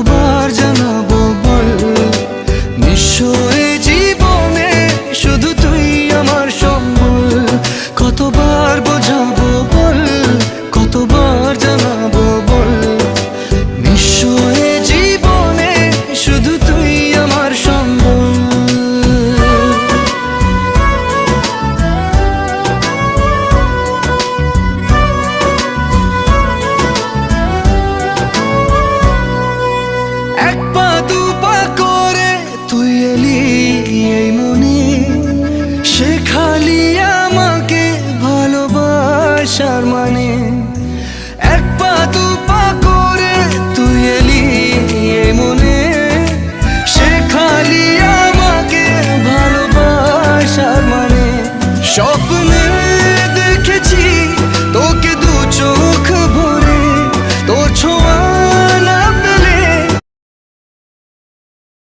কতবার জানাবো বল, নিঃস্ব এই জীবনে শুধু তুই আমার সম্বল। কতবার বোঝাবো বল, কতবার জানাবো বল, নিঃস্ব এই জীবনে শুধু তুই আমার সম্বল। এক পা